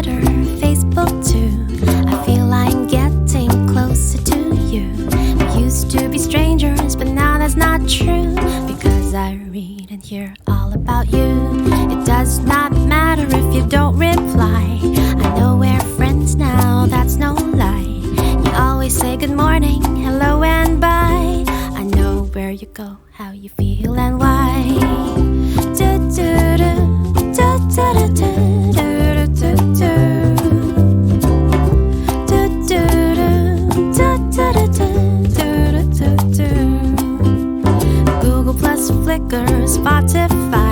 Twitter, Facebook too. I feel I'm getting closer to you. We used to be strangers, but now that's not true, because I read and hear all about you. It does not matter if you don't reply. I know we're friends now, that's no lie. You always say good morning, hello and bye. I know where you go, how you feel and why. Google plus Flickr, Spotify.